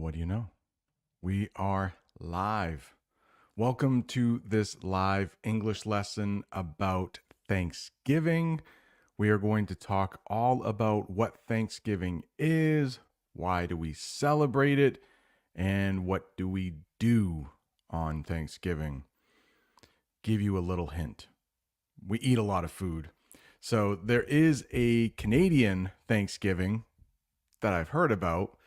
What do you know? We are live. Welcome to this live English lesson about Thanksgiving. We are going to talk all about what Thanksgiving is, why do we celebrate it, and what do we do on Thanksgiving. Give you a little hint. We eat a lot of food. So there is a Canadian Thanksgiving that I've heard about,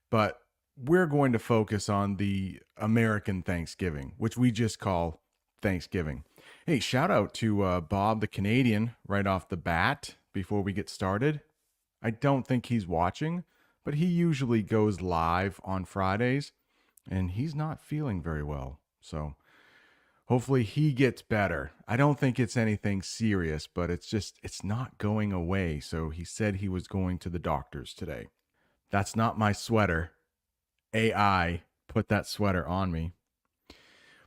but we're going to focus on the American Thanksgiving, which we just call Thanksgiving. Hey, shout out to Bob the Canadian right off the bat before we get started. I don't think he's watching, but he usually goes live on Fridays and he's not feeling very well. So hopefully he gets better. I don't think it's anything serious, but it's not going away. So he said he was going to the doctors today. That's not my sweater. AI put that sweater on me.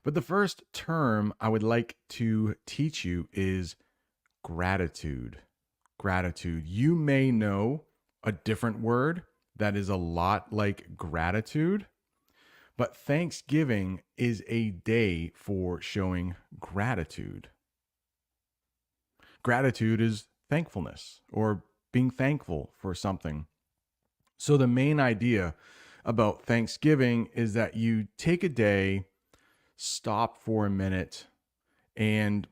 But the first term I would like to teach you is gratitude. Gratitude. You may know a different word that is a lot like gratitude, but Thanksgiving is a day for showing gratitude. Gratitude is thankfulness or being thankful for something. So, the main idea about Thanksgiving is that you take a day, stop for a minute, and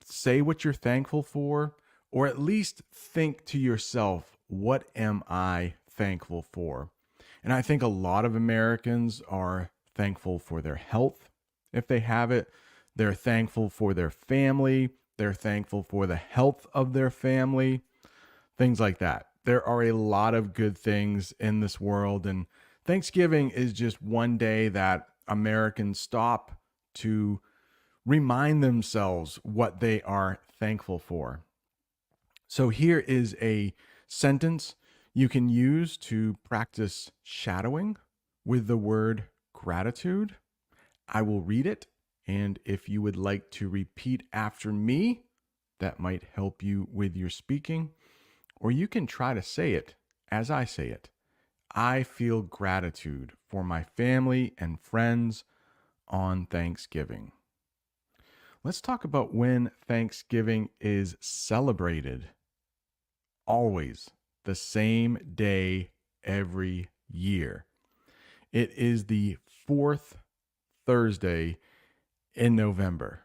say what you're thankful for, or at least think to yourself, what am I thankful for? And I think a lot of Americans are thankful for their health, if they have it. They're thankful for their family. They're thankful for the health of their family, things like that. There are a lot of good things in this world, and Thanksgiving is just one day that Americans stop to remind themselves what they are thankful for. So here is a sentence you can use to practice shadowing with the word gratitude. I will read it, and if you would like to repeat after me, that might help you with your speaking. Or you can try to say it as I say it. I feel gratitude for my family and friends on Thanksgiving. Let's talk about when Thanksgiving is celebrated. Always the same day every year. It is the fourth Thursday in November.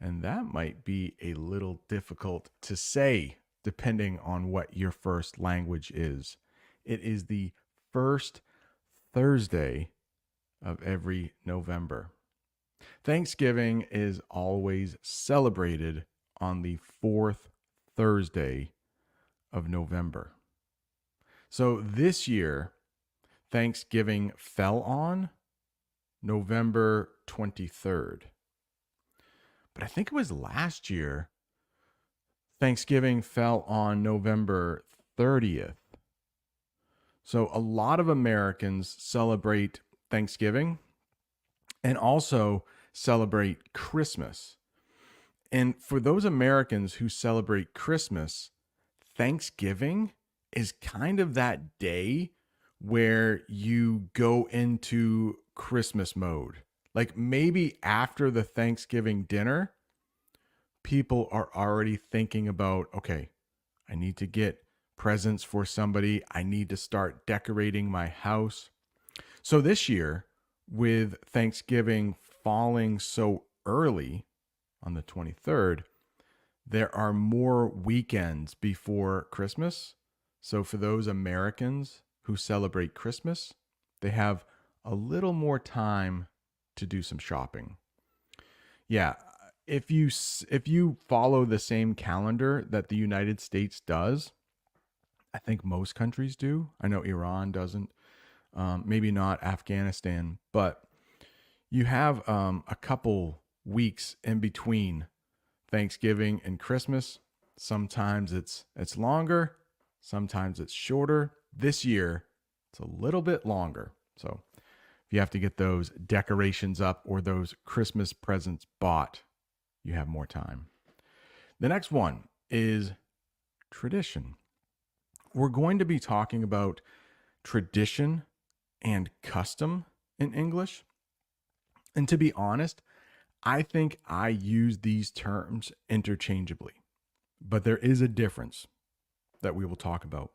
And that might be a little difficult to say depending on what your first language is. It is the first Thursday of every November. Thanksgiving is always celebrated on the fourth Thursday of November. So this year, Thanksgiving fell on November 23rd. But I think it was last year, Thanksgiving fell on November 30th. So a lot of Americans celebrate Thanksgiving and also celebrate Christmas. And for those Americans who celebrate Christmas, Thanksgiving is kind of that day where you go into Christmas mode. Like maybe after the Thanksgiving dinner, people are already thinking about, okay, I need to get presents for somebody. I need to start decorating my house. So this year, with Thanksgiving falling so early on the 23rd, there are more weekends before Christmas. So for those Americans who celebrate Christmas, they have a little more time to do some shopping. Yeah, if you follow the same calendar that the United States does, I think most countries do. I know Iran doesn't, maybe not Afghanistan, but you have a couple weeks in between Thanksgiving and Christmas. Sometimes it's longer, sometimes it's shorter. This year, it's a little bit longer. So if you have to get those decorations up or those Christmas presents bought, you have more time. The next one is tradition. We're going to be talking about tradition and custom in English. And to be honest, I think I use these terms interchangeably, but there is a difference that we will talk about.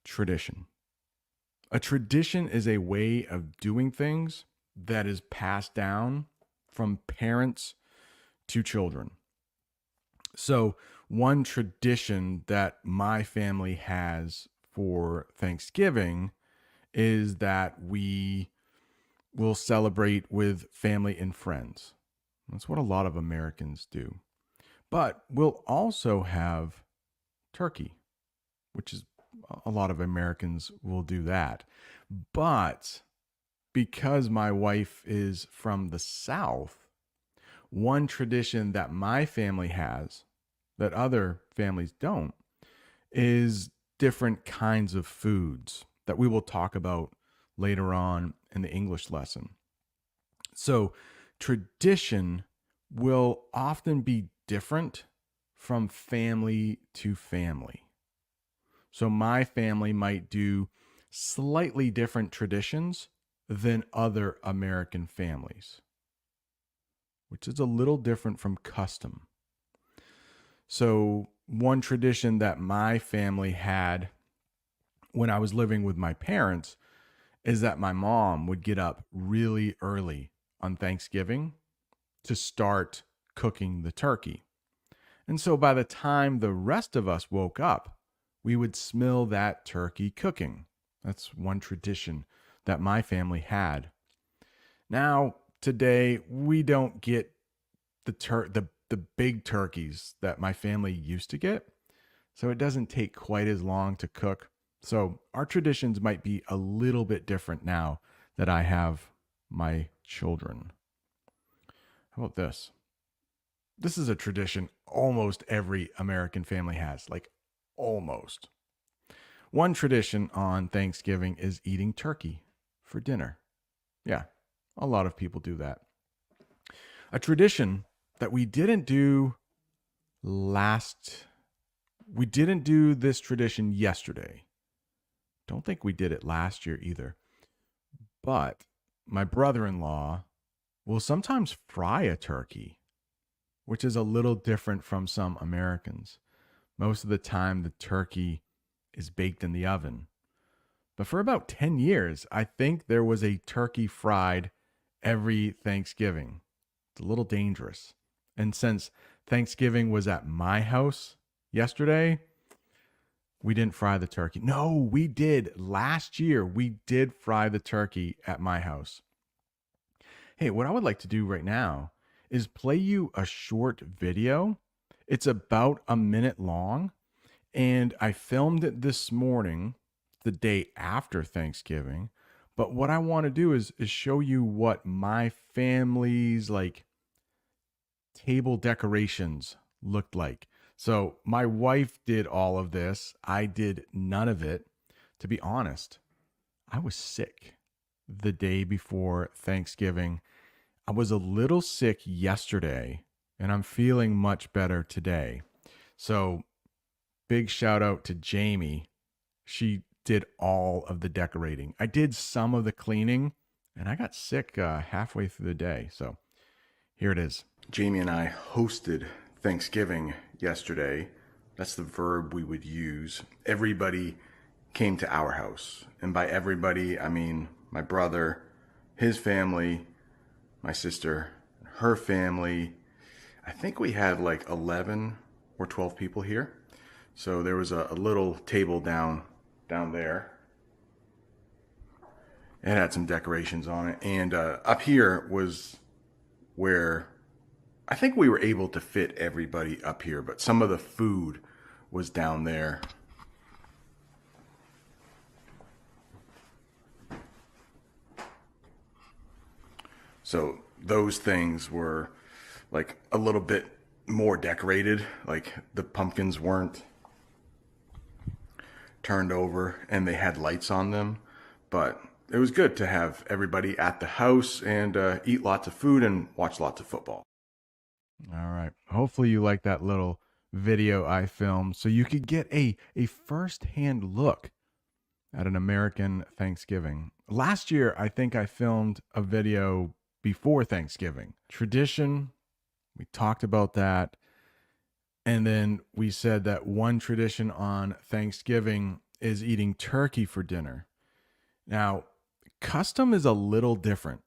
Tradition. A tradition is a way of doing things that is passed down from parents to children. So, one tradition that my family has for Thanksgiving is that we will celebrate with family and friends. That's what a lot of Americans do. But we'll also have turkey, which is a lot of Americans will do that. But because my wife is from the South, one tradition that my family has that other families don't is different kinds of foods that we will talk about later on in the English lesson. So, tradition will often be different from family to family. So, my family might do slightly different traditions than other American families, which is a little different from custom. So, one tradition that my family had when I was living with my parents is that my mom would get up really early on Thanksgiving to start cooking the turkey. And so by the time the rest of us woke up, we would smell that turkey cooking. That's one tradition that my family had. Now, today, we don't get the big turkeys that my family used to get. So it doesn't take quite as long to cook. So our traditions might be a little bit different now that I have my children. How about this? This is a tradition almost every American family has, like almost. One tradition on Thanksgiving is eating turkey for dinner. Yeah, a lot of people do that. A tradition that we didn't do this tradition yesterday. Don't think we did it last year either. But my brother in law will sometimes fry a turkey, which is a little different from some Americans. Most of the time, the turkey is baked in the oven. But for about 10 years, I think there was a turkey fried every Thanksgiving. It's a little dangerous. And since Thanksgiving was at my house yesterday, we didn't fry the turkey. No, we did. Last year, we did fry the turkey at my house. Hey, what I would like to do right now is play you a short video. It's about a minute long, and I filmed it this morning, the day after Thanksgiving. But what I want to do is show you what my family's like table decorations looked like. So my wife did all of this. I did none of it. To be honest, I was sick the day before Thanksgiving. I was a little sick yesterday, and I'm feeling much better today. So big shout out to Jamie. She did all of the decorating. I did some of the cleaning, and I got sick halfway through the day. So here it is. Jamie and I hosted Thanksgiving yesterday. That's the verb we would use. Everybody came to our house. And by everybody, I mean my brother, his family, my sister, her family. I think we had like 11 or 12 people here. So there was a little table down there. It had some decorations on it. And up here was where I think we were able to fit everybody up here, but some of the food was down there. So those things were like a little bit more decorated, like the pumpkins weren't turned over and they had lights on them, but it was good to have everybody at the house and eat lots of food and watch lots of football. All right. Hopefully you like that little video I filmed so you could get a first-hand look at an American Thanksgiving. Last year, I think I filmed a video before Thanksgiving. Tradition, we talked about that. And then we said that one tradition on Thanksgiving is eating turkey for dinner. Now, custom is a little different.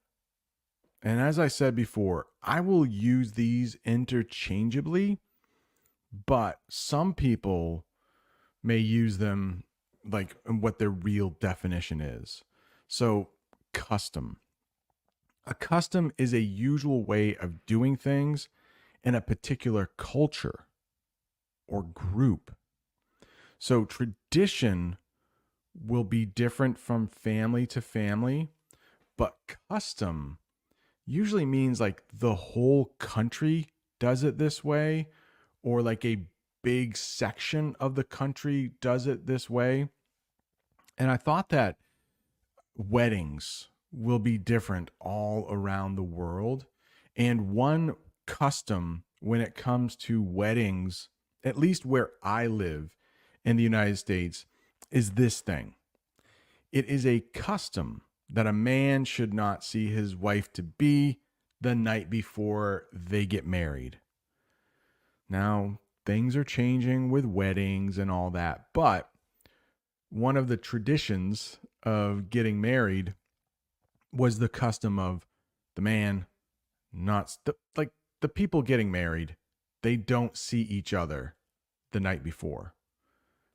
And as I said before, I will use these interchangeably, but some people may use them like what their real definition is. So, custom. A custom is a usual way of doing things in a particular culture or group. So, tradition will be different from family to family, but custom usually means like the whole country does it this way, or like a big section of the country does it this way. And I thought that weddings will be different all around the world. And one custom when it comes to weddings, at least where I live in the United States, is this thing. It is a custom that a man should not see his wife to be the night before they get married. Now, things are changing with weddings and all that, but one of the traditions of getting married was the custom of the man not like the people getting married, they don't see each other the night before.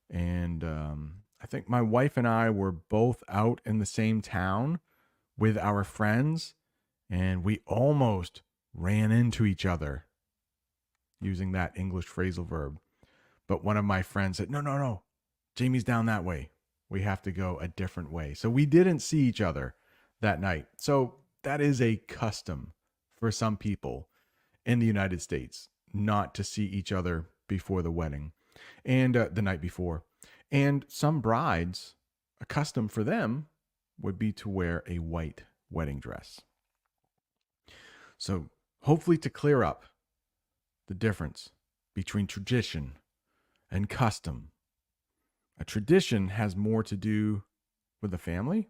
And I think my wife and I were both out in the same town with our friends, and we almost ran into each other using that English phrasal verb. But one of my friends said, no, Jamie's down that way. We have to go a different way. So we didn't see each other that night. So that is a custom for some people in the United States, not to see each other before the wedding and the night before. And some brides, a custom for them would be to wear a white wedding dress. So hopefully to clear up the difference between tradition and custom. A tradition has more to do with the family,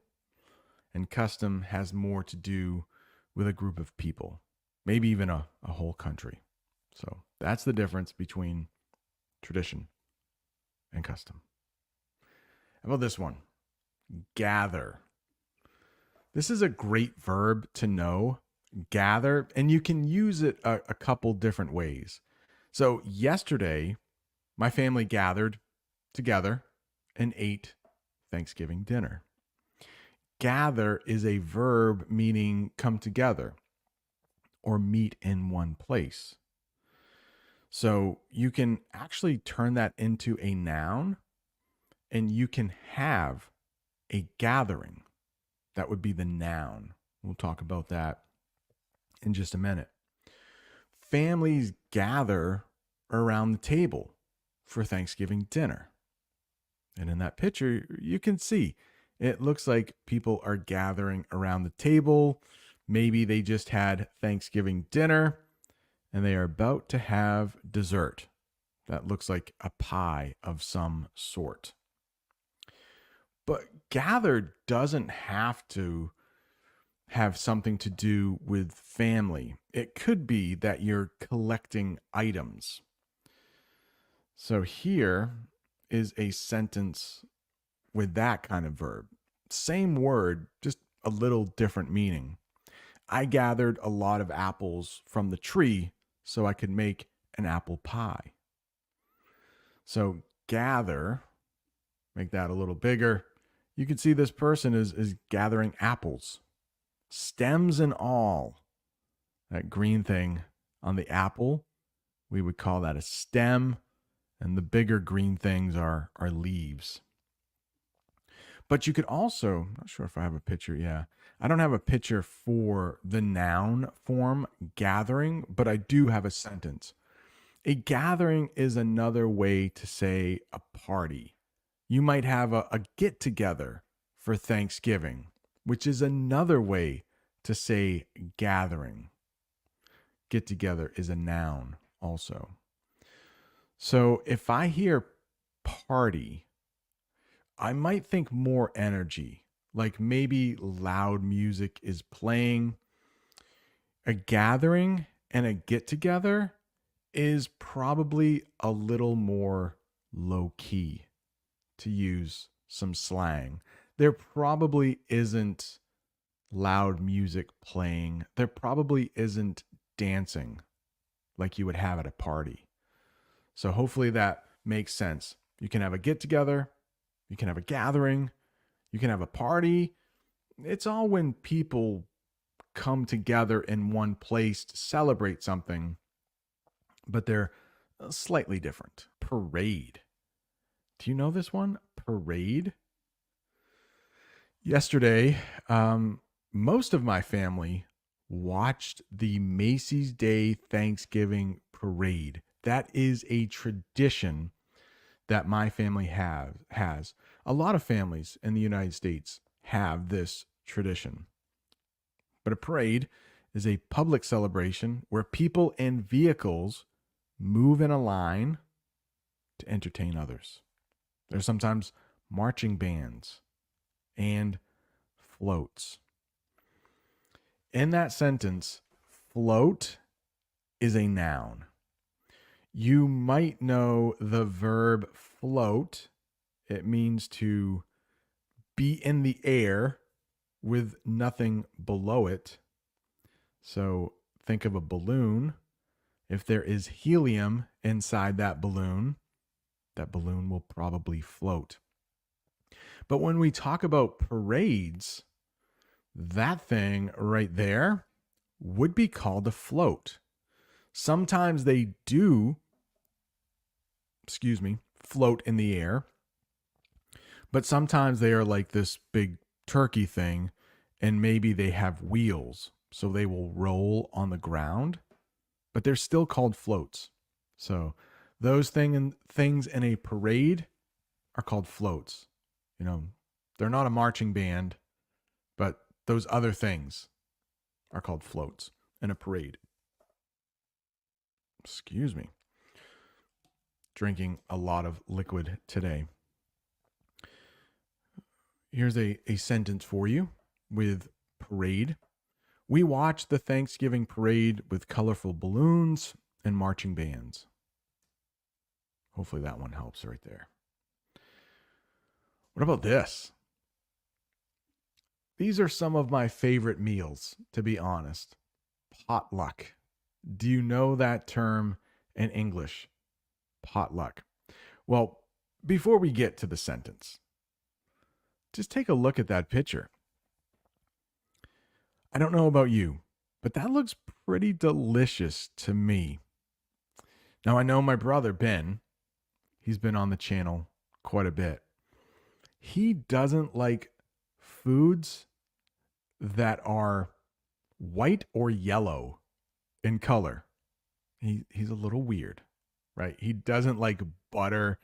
and custom has more to do with a group of people, maybe even a whole country. So that's the difference between tradition and custom. How about this one? Gather. This is a great verb to know, gather, and you can use it a couple different ways. So yesterday, my family gathered together and ate Thanksgiving dinner. Gather is a verb meaning come together or meet in one place. So you can actually turn that into a noun, and you can have a gathering. That would be the noun. We'll talk about that in just a minute. Families gather around the table for Thanksgiving dinner. And in that picture, you can see it looks like people are gathering around the table. Maybe they just had Thanksgiving dinner and they are about to have dessert. That looks like a pie of some sort. But gather doesn't have to have something to do with family. It could be that you're collecting items. So here is a sentence with that kind of verb. Same word, just a little different meaning. I gathered a lot of apples from the tree so I could make an apple pie. So gather, make that a little bigger. You can see this person is gathering apples, stems and all. That green thing on the apple, we would call that a stem, and the bigger green things are leaves. But you could also, I'm not sure if I have a picture. Yeah, I don't have a picture for the noun form gathering, but I do have a sentence. A gathering is another way to say a party. You might have a get together for Thanksgiving, which is another way to say gathering. Get together is a noun also. So if I hear party, I might think more energy, like maybe loud music is playing. A gathering and a get together is probably a little more low key, to use some slang. There probably isn't loud music playing. There probably isn't dancing like you would have at a party. So hopefully that makes sense. You can have a get together, you can have a gathering, you can have a party. It's all when people come together in one place to celebrate something, but they're slightly different. Parade. Do you know this one? Parade. Yesterday, most of my family watched the Macy's Day Thanksgiving Parade. That is a tradition that my family has. A lot of families in the United States have this tradition. But a parade is a public celebration where people and vehicles move in a line to entertain others. There's sometimes marching bands and floats. In that sentence, float is a noun. You might know the verb float. It means to be in the air with nothing below it. So think of a balloon. If there is helium inside that balloon will probably float. But when we talk about parades, that thing right there would be called a float. Sometimes they do, float in the air, but sometimes they are like this big turkey thing, and maybe they have wheels, so they will roll on the ground, but they're still called floats. So those things in a parade are called floats. They're not a marching band, but those other things are called floats in a parade. Excuse me. Drinking a lot of liquid today. Here's a sentence for you with parade. We watched the Thanksgiving parade with colorful balloons and marching bands. Hopefully that one helps right there. What about this? These are some of my favorite meals, to be honest. Potluck. Do you know that term in English? Potluck. Well, before we get to the sentence, just take a look at that picture. I don't know about you, but that looks pretty delicious to me. Now, I know my brother, Ben, he's been on the channel quite a bit. He doesn't like foods that are white or yellow in color. He's a little weird, right? He doesn't like butter.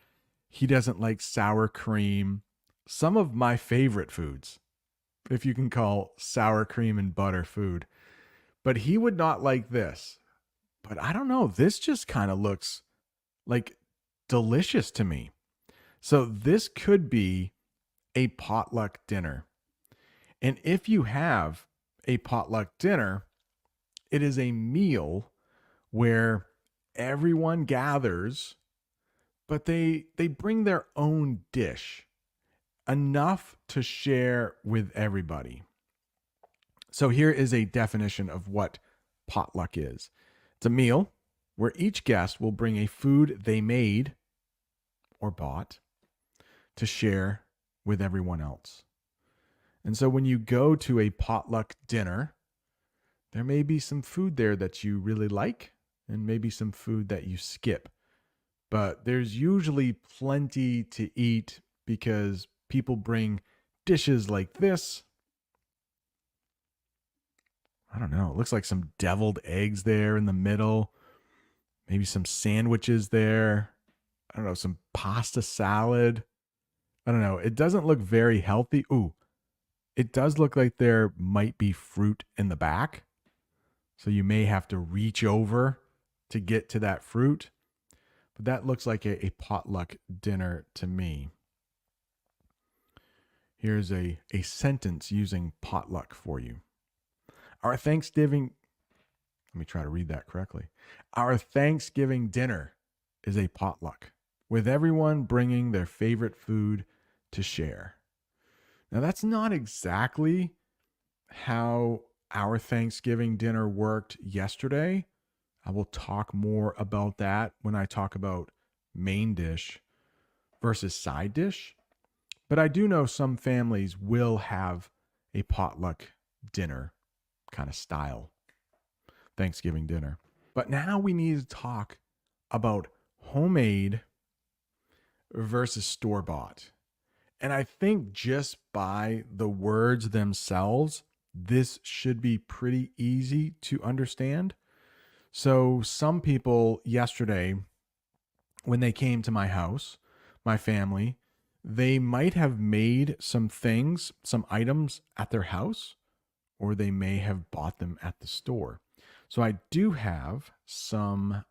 He doesn't like sour cream. Some of my favorite foods, if you can call sour cream and butter food. But he would not like this. But I don't know. This just kind of looks like delicious to me. So this could be a potluck dinner. And if you have a potluck dinner, it is a meal where everyone gathers, but they bring their own dish, enough to share with everybody. So here is a definition of what potluck is. It's a meal where each guest will bring a food they made or bought to share with everyone else. And so when you go to a potluck dinner, there may be some food there that you really like and maybe some food that you skip. But there's usually plenty to eat because people bring dishes like this. I don't know. It looks like some deviled eggs there in the middle. Maybe some sandwiches there. I don't know, some pasta salad. I don't know. It doesn't look very healthy. Ooh, it does look like there might be fruit in the back. So you may have to reach over to get to that fruit. But that looks like a potluck dinner to me. Here's a sentence using potluck for you. Our Thanksgiving, let me try to read that correctly. Our Thanksgiving dinner is a potluck with everyone bringing their favorite food to share. Now, that's not exactly how our Thanksgiving dinner worked yesterday. I will talk more about that when I talk about main dish versus side dish. But I do know some families will have a potluck dinner kind of style Thanksgiving dinner. But now we need to talk about homemade versus store bought. And I think just by the words themselves, this should be pretty easy to understand. So, some people yesterday, when they came to my house, my family, they might have made some things, some items at their house, or they may have bought them at the store. So, I do have some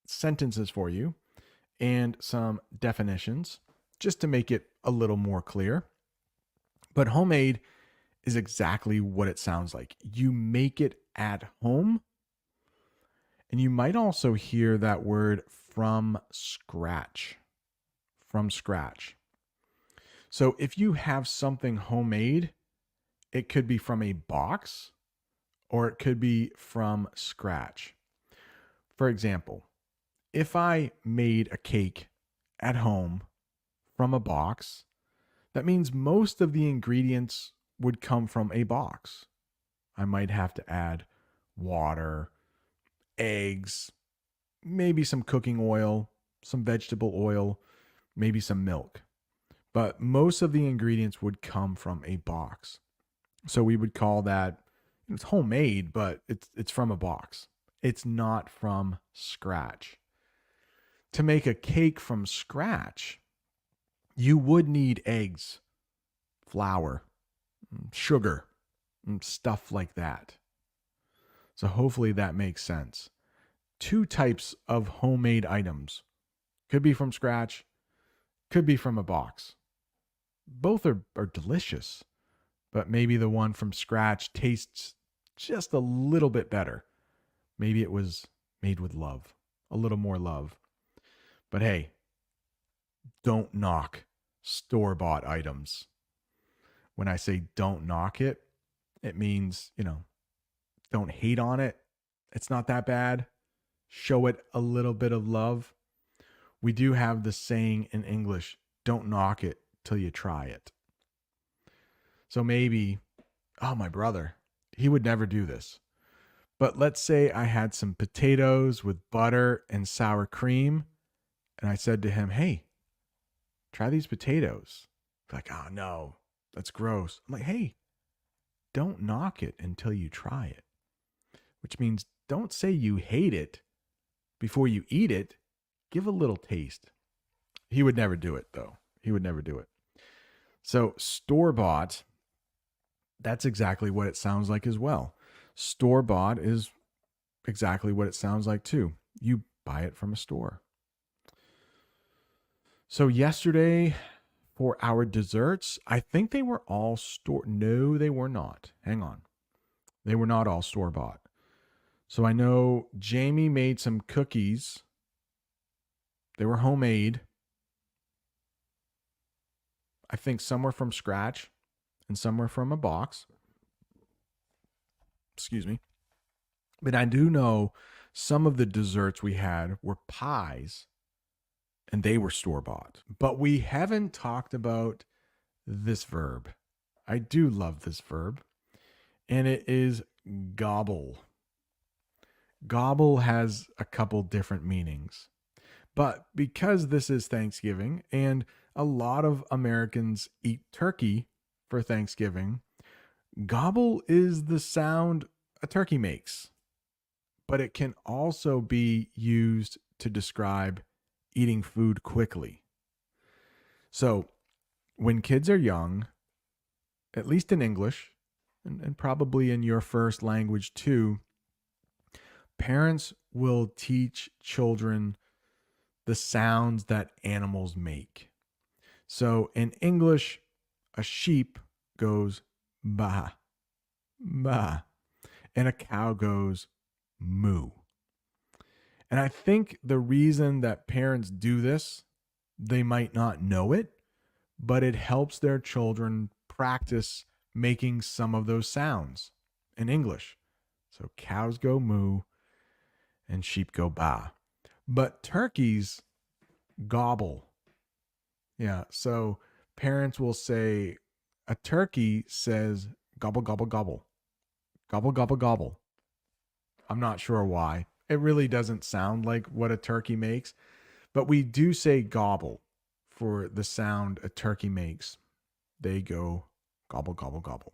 sentences for you and some definitions just to make it a little more clear. But homemade is exactly what it sounds like. You make it at home. And you might also hear that word from scratch. From scratch. So if you have something homemade, it could be from a box or it could be from scratch. For example, if I made a cake at home from a box, that means most of the ingredients would come from a box. I might have to add water, eggs, maybe some cooking oil, some vegetable oil, maybe some milk. But most of the ingredients would come from a box. So we would call that, it's homemade, but it's from a box. It's not from scratch. To make a cake from scratch, you would need eggs, flour, sugar, stuff like that. So hopefully that makes sense. Two types of homemade items. Could be from scratch, could be from a box. Both are delicious, but maybe the one from scratch tastes just a little bit better. Maybe it was made with love, a little more love. But hey, don't knock store-bought items. When I say don't knock it, it means, don't hate on it. It's not that bad. Show it a little bit of love. We do have the saying in English, don't knock it till you try it. So maybe, oh, my brother, he would never do this. But let's say I had some potatoes with butter and sour cream, and I said to him, hey, try these potatoes. He's like, oh, no, that's gross. I'm like, hey, don't knock it until you try it. Which means don't say you hate it before you eat it. Give a little taste. He would never do it, though. He would never do it. So store-bought, that's exactly what it sounds like as well. Store-bought is exactly what it sounds like too. You buy it from a store. So yesterday for our desserts, I think they were all store. No, they were not. Hang on. They were not all store-bought. So I know Jamie made some cookies. They were homemade. I think some were from scratch and some were from a box. Excuse me. But I do know some of the desserts we had were pies and they were store bought. But we haven't talked about this verb. I do love this verb, and it is gobble. Gobble has a couple different meanings. But because this is Thanksgiving and a lot of Americans eat turkey for Thanksgiving, gobble is the sound a turkey makes. But it can also be used to describe eating food quickly. So when kids are young, at least in English, and probably in your first language too, parents will teach children the sounds that animals make. So in English, A sheep goes ba, ba, and a cow goes moo. And I think the reason that parents do this, they might not know it, but it helps their children practice making some of those sounds in English. So cows go moo and sheep go ba. But turkeys gobble. Yeah. So parents will say, a turkey says gobble, gobble, gobble, gobble, gobble, gobble. I'm not sure why. It really doesn't sound like what a turkey makes, but we do say gobble for the sound a turkey makes. They go gobble, gobble, gobble.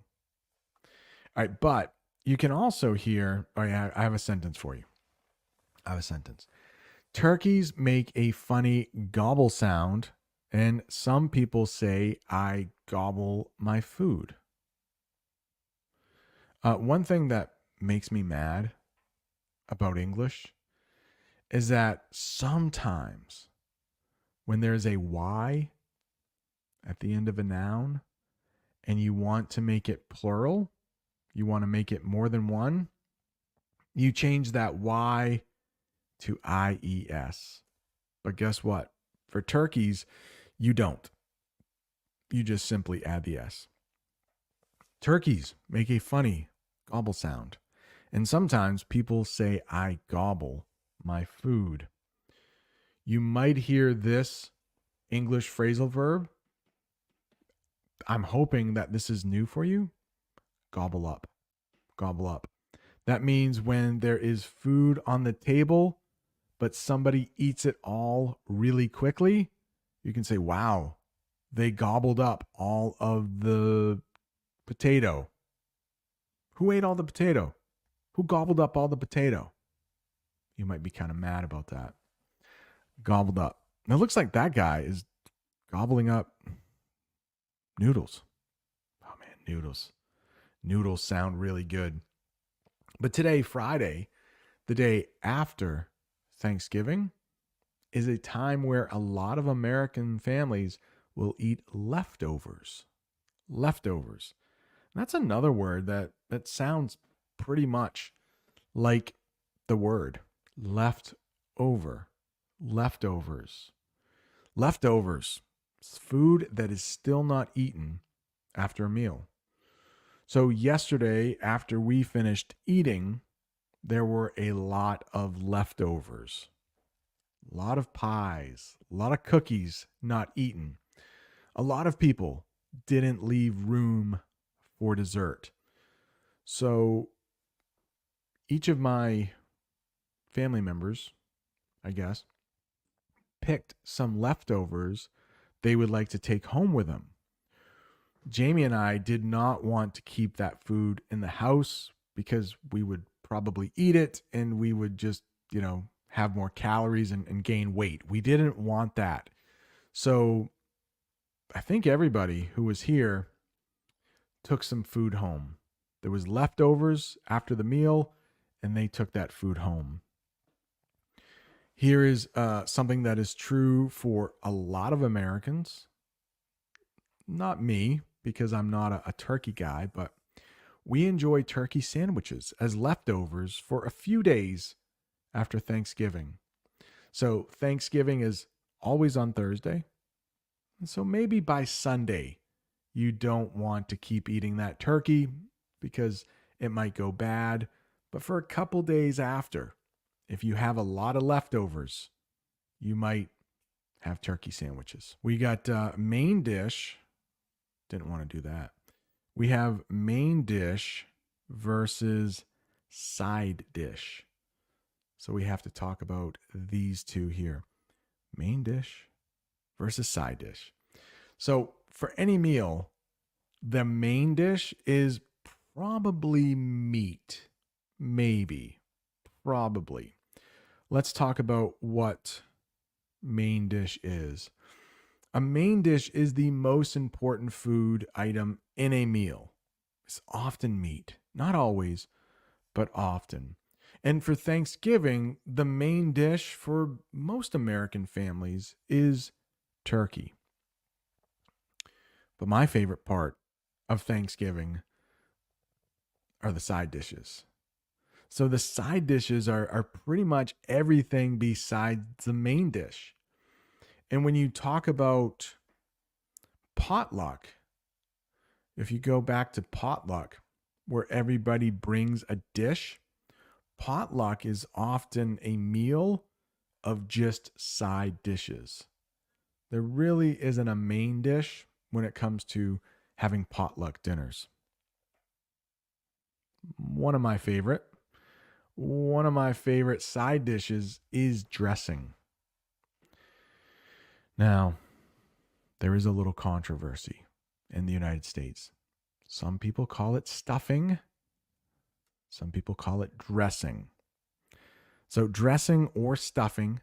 All right. But you can also hear, oh, yeah, I have a sentence for you. I have a sentence. Turkeys make a funny gobble sound, and some people say, I gobble my food. One thing that makes me mad about English is that sometimes when there's a Y at the end of a noun and you want to make it plural, you want to make it more than one, you change that Y to IES. But guess what? For turkeys, you don't. You just simply add the S. Turkeys make a funny gobble sound. And sometimes people say, I gobble my food. You might hear this English phrasal verb. I'm hoping that this is new for you. Gobble up. Gobble up. That means when there is food on the table, but somebody eats it all really quickly, you can say, wow, they gobbled up all of the potato. Who ate all the potato? Who gobbled up all the potato? You might be kind of mad about that. Gobbled up. Now it looks like that guy is gobbling up noodles. Oh man, noodles. Noodles sound really good. But today, Friday, the day after Thanksgiving, is a time where a lot of American families will eat leftovers. Leftovers. And that's another word that sounds pretty much like the word left over. Leftovers. Leftovers. It's food that is still not eaten after a meal. So, yesterday, after we finished eating, there were a lot of leftovers, a lot of pies, a lot of cookies not eaten. A lot of people didn't leave room for dessert. So, each of my family members, I guess, picked some leftovers they would like to take home with them. Jamie and I did not want to keep that food in the house because we would probably eat it and we would just, have more calories and gain weight. We didn't want that. So I think everybody who was here took some food home. There was leftovers after the meal and they took that food home. Here is something that is true for a lot of Americans. Not me, because I'm not a turkey guy, but we enjoy turkey sandwiches as leftovers for a few days after Thanksgiving. So Thanksgiving is always on Thursday. And so maybe by Sunday, you don't want to keep eating that turkey because it might go bad. But for a couple days after, if you have a lot of leftovers, you might have turkey sandwiches. We got main dish. Didn't want to do that. We have main dish versus side dish. So we have to talk about these two here. Main dish versus side dish. So for any meal, the main dish is probably meat. Maybe. Probably. Let's talk about what main dish is. A main dish is the most important food item in a meal. It's often meat. Not always, but often. And for Thanksgiving, the main dish for most American families is turkey. But my favorite part of Thanksgiving are the side dishes. So the side dishes are pretty much everything besides the main dish. And when you talk about potluck, if you go back to potluck, where everybody brings a dish, potluck is often a meal of just side dishes. There really isn't a main dish when it comes to having potluck dinners. One of my favorite, one of my favorite side dishes is dressing. Now, there is a little controversy in the United States. Some people call it stuffing. Some people call it dressing. So, dressing or stuffing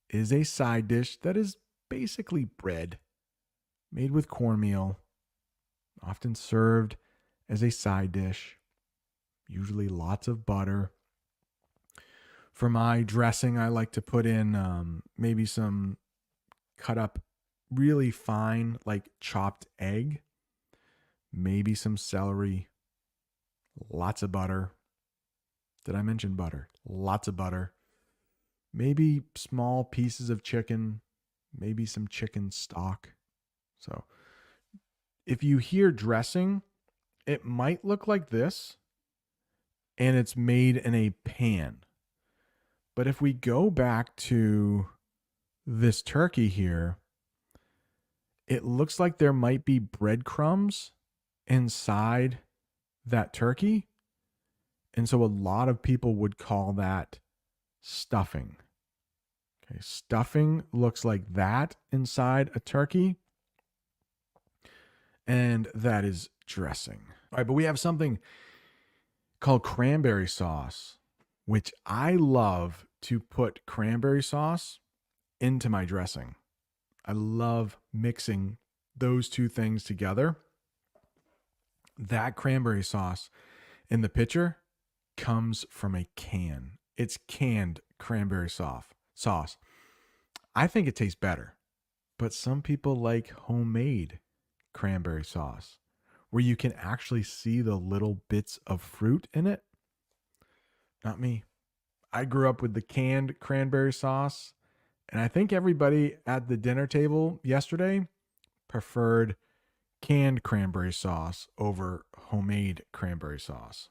is a side dish that is basically bread made with cornmeal, often served as a side dish, usually lots of butter. For my dressing, I like to put in maybe some cut up really fine, like chopped egg, maybe some celery, lots of butter. Did I mention butter? Lots of butter. Maybe small pieces of chicken, maybe some chicken stock. So if you hear dressing, it might look like this, and it's made in a pan. But if we go back to this turkey here, it looks like there might be breadcrumbs inside that turkey. And so a lot of people would call that stuffing. Okay, stuffing looks like that inside a turkey. And that is dressing. All right, but we have something called cranberry sauce, which I love to put cranberry sauce into my dressing. I love mixing those two things together. That cranberry sauce in the pitcher comes from a can. It's canned cranberry sauce. I think it tastes better, but some people like homemade cranberry sauce where you can actually see the little bits of fruit in it. Not me. I grew up with the canned cranberry sauce, and I think everybody at the dinner table yesterday preferred canned cranberry sauce over homemade cranberry sauce.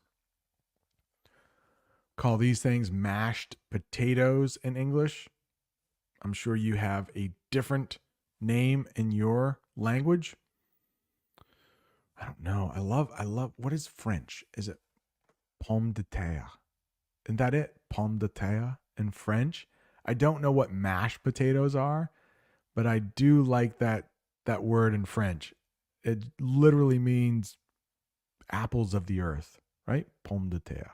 Call these things mashed potatoes in English. I'm sure you have a different name in your language. I don't know. I love, what is French? Is it pomme de terre? Isn't that it? Pomme de terre in French? I don't know what mashed potatoes are, but I do like that word in French. It literally means apples of the earth, right? Pomme de terre.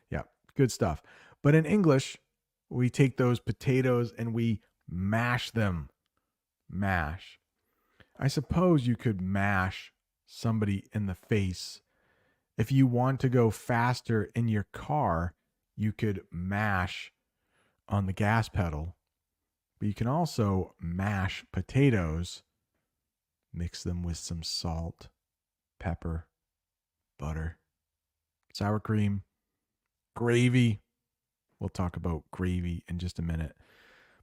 Yeah, good stuff. But in English, we take those potatoes and we mash them. Mash. I suppose you could mash somebody in the face. If you want to go faster in your car, you could mash on the gas pedal. But you can also mash potatoes, mix them with some salt, pepper, butter, sour cream, gravy. We'll talk about gravy in just a minute.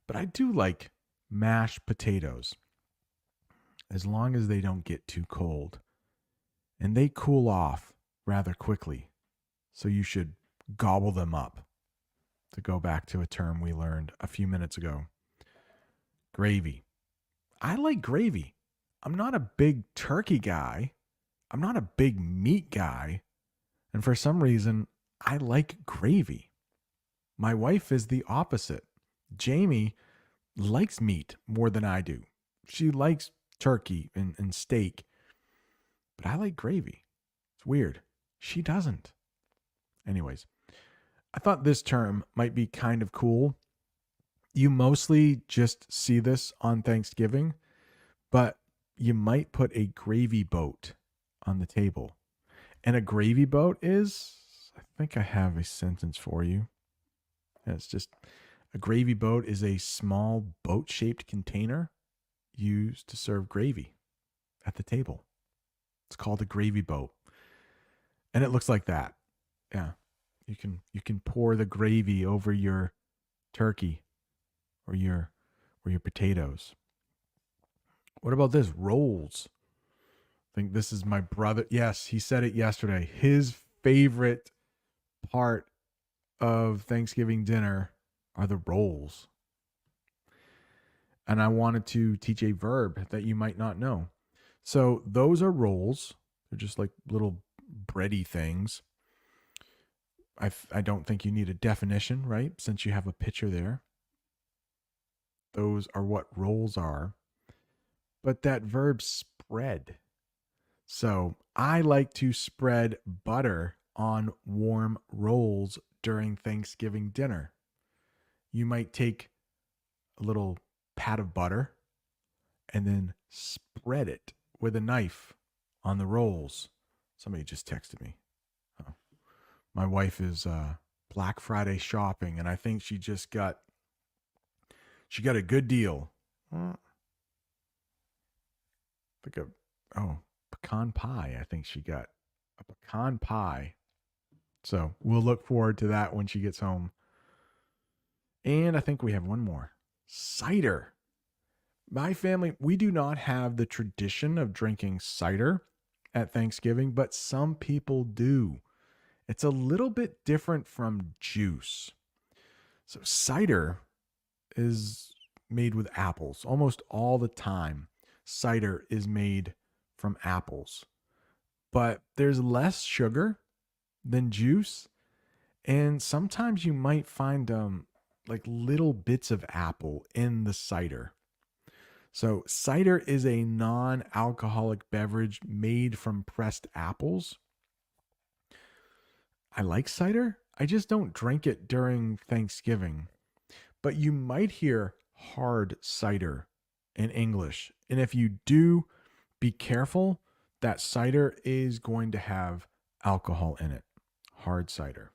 But I do like mashed potatoes as long as they don't get too cold. And they cool off rather quickly. So you should gobble them up, to go back to a term we learned a few minutes ago. Gravy. I like gravy. I'm not a big turkey guy. I'm not a big meat guy. And for some reason, I like gravy. My wife is the opposite. Jamie likes meat more than I do. She likes turkey and steak, but I like gravy. It's weird. She doesn't. Anyways, I thought this term might be kind of cool. You mostly just see this on Thanksgiving, but you might put a gravy boat on the table. And a gravy boat is, I think I have a sentence for you. It's just, a gravy boat is a small boat-shaped container used to serve gravy at the table. It's called a gravy boat. And it looks like that. Yeah. You can pour the gravy over your turkey or your potatoes. What about this? Rolls. I think this is my brother. Yes, he said it yesterday. His favorite part of Thanksgiving dinner are the rolls. And I wanted to teach a verb that you might not know. So those are rolls. They're just like little bready things. I don't think you need a definition, right? Since you have a picture there. Those are what rolls are. But that verb spread. So I like to spread butter on warm rolls during Thanksgiving dinner. You might take a little pat of butter and then spread it with a knife on the rolls. Somebody just texted me. Oh. My wife is Black Friday shopping, and I think she got a good deal. Like pecan pie. I think she got a pecan pie. So we'll look forward to that when she gets home. And I think we have one more. Cider. My family, we do not have the tradition of drinking cider at Thanksgiving, but some people do. It's a little bit different from juice. So cider is made with apples almost all the time. Cider is made from apples, but there's less sugar than juice. And sometimes you might find like little bits of apple in the cider. So, cider is a non alcoholic beverage made from pressed apples. I like cider. I just don't drink it during Thanksgiving. But you might hear hard cider in English. And if you do, be careful. That cider is going to have alcohol in it. Hard cider.